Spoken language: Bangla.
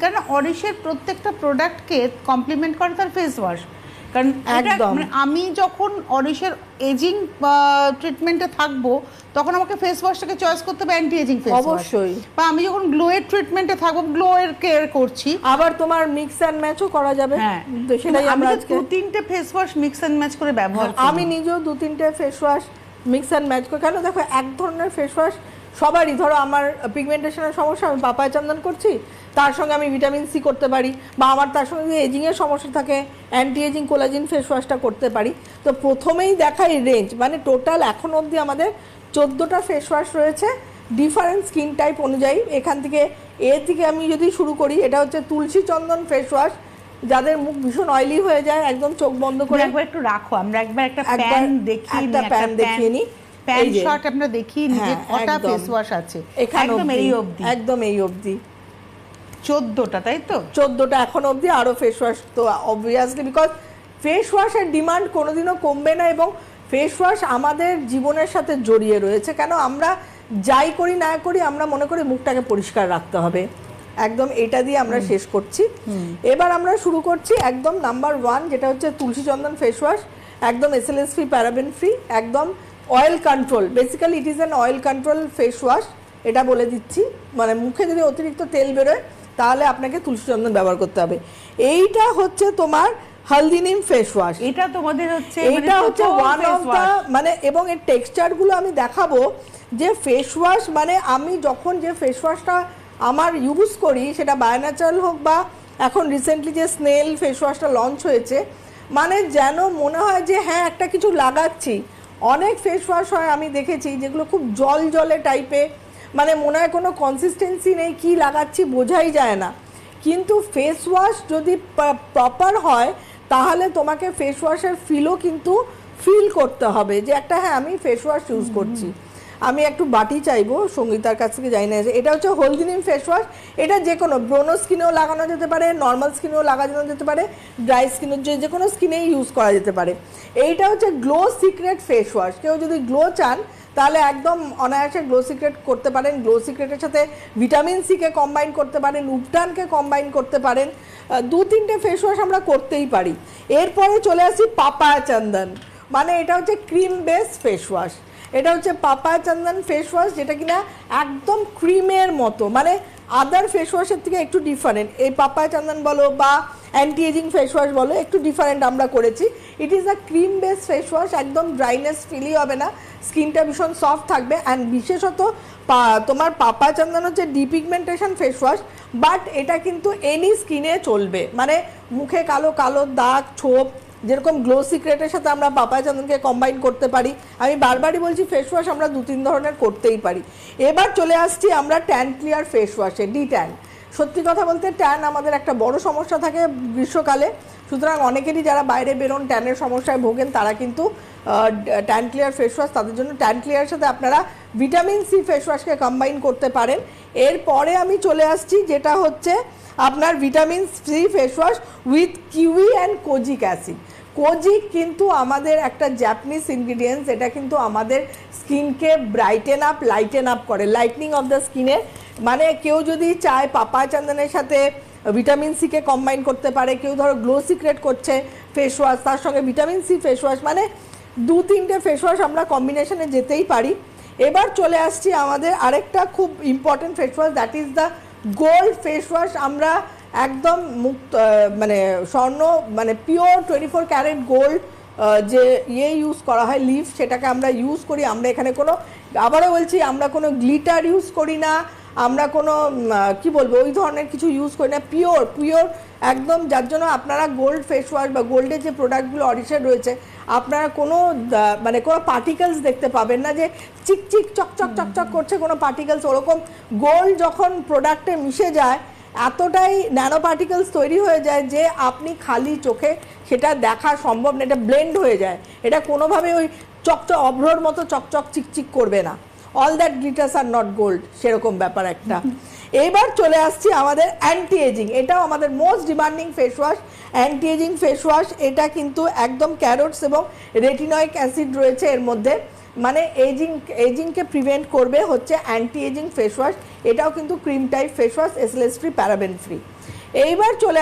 কারণ অরিশের প্রত্যেকটা প্রোডাক্টকে কমপ্লিমেন্ট করে তার ফেস ওয়াশ। কারণ আমি যখন অরিশের এজিং ট্রিটমেন্টে থাকবো তখন আমাকে ফেস ওয়াশটাকে চয়েস করতে হবে অ্যান্টি এজিং ফেস ওয়াশ অবশ্যই। বা আমি যখন গ্লো এর ট্রিটমেন্টে থাকবো গ্লো এর কেয়ার করছি, আবার তোমার মিক্স অ্যান্ড ম্যাচও করা যাবে। হ্যাঁ, তো সেটাই আমরা আজকে 2-3টে face wash mix and match করে ব্যবহার করি। আমি নিজেও 2-3টে face wash mix and match করে। কেন দেখো, এক ধরনের ফেস ওয়াশ সবারই, ধরো আমার পিগমেন্টেশনের সমস্যা, আমি পাপায়া চন্দন করছি, তার সঙ্গে আমি ভিটামিন সি করতে পারি, বা আমার তার সঙ্গে যদি এজিংয়ের সমস্যা থাকে অ্যান্টি এজিং কোলাজিন ফেস ওয়াশটা করতে পারি। তো প্রথমেই দেখাই রেঞ্জ, মানে টোটাল এখন অবধি আমাদের 14টা ফেস ওয়াশ রয়েছে ডিফারেন্ট স্কিন টাইপ অনুযায়ী। এখান থেকে থেকে আমি যদি শুরু করি, এটা হচ্ছে তুলসী চন্দন ফেস ওয়াশ, যাদের মুখ ভীষণ অয়েলি হয়ে যায়, একদম চোখ বন্ধ করে একবার একটু রাখো, আমরা একবার একটা প্যান দেখিয়ে নিই। প্যান শট আমরা দেখিয়ে নিই যে কটা ফেস ওয়াশ আছে। একদম এই অবধি, একদম এই অবধি 14টা, তাই তো? 14টা এখন অবধি। আরো ফেস ওয়াশ তো অবভিয়াসলি, বিকজ ফেস ওয়াশের ডিমান্ড কোনোদিনও কমবে না, এবং ফেস ওয়াশ আমাদের জীবনের সাথে জড়িয়ে রয়েছে। কেন, আমরা যাই করি না করি আমরা মনে করি মুখটাকে পরিষ্কার রাখতে হবে। একদম এটা দিয়ে আমরা শেষ করছি। এবার আমরা শুরু করছি একদম নাম্বার 1, যেটা হচ্ছে তুলসী চন্দন ফেস ওয়াশ, একদম SLS ফ্রি, প্যারাবেন ফ্রি, একদম oil control. Basically it is an oil control face wash, এটা বলে দিচ্ছি। মানে মুখে যদি অতিরিক্ত তেল বেরোয় তাহলে আপনাকে তুলসী চন্দন ব্যবহার করতে হবে। এইটা হচ্ছে তোমার হলদি নিম ফেস ওয়াশ। এটা তোমাদের হচ্ছে, এটা হচ্ছে ওয়ান অফ দা, মানে এবং এর টেক্সচারগুলো আমি দেখাবো যে ফেস ওয়াশ, মানে আমি যখন যে ফেস ওয়াশটা আমার ইউজ করি, সেটা বায়োন্যাচারাল হোক বা এখন রিসেন্টলি যে স্নেল ফেস ওয়াশটা লঞ্চ হয়েছে, মানে যেন মনে হয় যে হ্যাঁ একটা কিছু লাগাচ্ছি। অনেক ফেস ওয়াশ হয় আমি দেখেছি যেগুলো খুব জল জলে টাইপে, মানে মনে হয় কোনো কনসিস্টেন্সি নেই, কি লাগাচ্ছি বোঝাই যায় না। কিন্তু ফেস ওয়াশ যদি প্রপার হয় তাহলে তোমাকে ফেস ওয়াশের ফিলও কিন্তু ফিল করতে হবে যে একটা হ্যাঁ আমি ফেস ওয়াশ ইউজ করছি। আমি একটু বাটি চাইবো সঙ্গীতার কাছ থেকে, জানি না। এটা হচ্ছে হলদি নিম ফেস ওয়াশ। এটা যে কোনো ব্রোনো স্কিনেও লাগানো যেতে পারে, নর্মাল স্কিনেও লাগানো যেতে পারে, ড্রাই স্কিনের যে কোনো স্কিনেই ইউজ করা যেতে পারে। এইটা হচ্ছে গ্লো সিক্রেট ফেস ওয়াশ। কেউ যদি গ্লো চান তাহলে একদম অনায়াসে গ্লো সিক্রেট করতে পারেন। গ্লো সিক্রেটের সাথে ভিটামিন সিকে কম্বাইন করতে পারেন, উপটানকে কম্বাইন করতে পারেন। 2-3টে ফেস ওয়াশ আমরা করতেই পারি। এরপরে চলে আসি পাপায়া চন্দন, মানে এটা হচ্ছে ক্রিম বেস ফেস ওয়াশ। এটা হচ্ছে পাপায়া চন্দন ফেস ওয়াশ, যেটা কিনা একদম ক্রিমের মতো, মানে আদার ফেস ওয়াশের থেকে একটু ডিফারেন্ট। এই পাপায়া চন্দন বলো বা অ্যান্টি এজিং ফেস ওয়াশ বলো, একটু ডিফারেন্ট আমরা করেছি। It is a cream base face wash, একদম ড্রাইনেস ফিলই হবে না, স্কিনটা ভীষণ সফট থাকবে। অ্যান্ড বিশেষত তোমার পাপায়া চন্দন হচ্ছে ডিপিগমেন্টেশন ফেস ওয়াশ, বাট এটা কিন্তু এনি স্কিনে চলবে। মানে মুখে কালো কালো দাগ, ছোপ, যেরকম গ্লো সিক্রেটের সাথে আমরা পাপায়া চন্দনকে কম্বাইন করতে পারি। আমি বারবারই বলছি ফেস ওয়াশ আমরা 2-3 ধরনের করতেই পারি। এবার চলে আসছি আমরা ট্যান ক্লিয়ার ফেস ওয়াশে, ডি ট্যান। সত্যি কথা বলতে ট্যান আমাদের একটা বড় সমস্যা থাকে গ্রীষ্মকালে, সুতরাং অনেকেরই যারা বাইরে বেরোন ট্যানের সমস্যায় ভোগেন তারা কিন্তু ট্যান ক্লিয়ার ফেস ওয়াশ, তাদের জন্য ট্যান ক্লিয়ারের সাথে আপনারা ভিটামিন সি ফেস ওয়াশকে কম্বাইন করতে পারেন। এরপরে আমি চলে আসছি যেটা হচ্ছে আপনার vitamin C face wash with kiwi and kojic acid. Kojic কিন্তু আমাদের একটা জাপানিজ ইনগ্রিডিয়েন্টস, এটা কিন্তু আমাদের স্কিনকে ব্রাইটেন আপ, লাইটেন আপ করে, লাইটনিং অফ দ্য স্কিনে। মানে কেউ যদি চায় পাপায়া চন্দনের সাথে ভিটামিন সিকে কম্বাইন করতে পারে, কেউ ধরো গ্লো সিক্রেট করছে ফেস ওয়াশ, তার সঙ্গে ভিটামিন সি ফেস ওয়াশ, মানে 2-3টে ফেস ওয়াশ আমরা কম্বিনেশনে যেতেই পারি। এবার চলে আসছি আমাদের আরেকটা খুব important face wash, that is the gold face wash. আমরা একদম মুক্ত, মানে স্বর্ণ, মানে পিওর 24 ক্যারেট গোল্ড যে ইউজ করা হয় লিফ, সেটাকে আমরা ইউজ করি। আমরা এখানে কোনো, আবারও বলছি, আমরা কোনো গ্লিটার ইউজ করি না, আমরা কোনো কি বলবো ওই ধরনের কিছু ইউজ করি না, পিওর পিওর একদম। যার জন্য আপনারা গোল্ড ফেস ওয়াশ বা গোল্ডের যে প্রোডাক্টগুলো অরিশের রয়েছে, আপনারা কোনো মানে কোনো পার্টিকেলস দেখতে পাবেন না যে চিকচিক চকচক চকচক করছে কোনো পার্টিকেলস। ওরকম গোল্ড যখন প্রোডাক্টে মিশে যায় এতটাই ন্যানো পার্টিকেলস তৈরি হয়ে যায় যে আপনি খালি চোখে সেটা দেখা সম্ভব না, এটা ব্লেন্ড হয়ে যায়, এটা কোনোভাবে ওই চকচক অভ্রর মতো চকচক চিকচিক করবে না। All that glitters are not gold, সেরকম ব্যাপার একটা। এবার চলে আসছি আমাদের অ্যান্টি এজিং, এটাও আমাদের most demanding face wash, anti ageing face wash. এটা কিন্তু একদম ক্যারোটস এবং রেটিনয়েক অ্যাসিড রয়েছে এর মধ্যে, মানে এজিংকে প্রিভেন্ট করবে হচ্ছে অ্যান্টি এজিং ফেস ওয়াশ। এটাও কিন্তু cream type face wash, SLS free, paraben free. এইবার চলে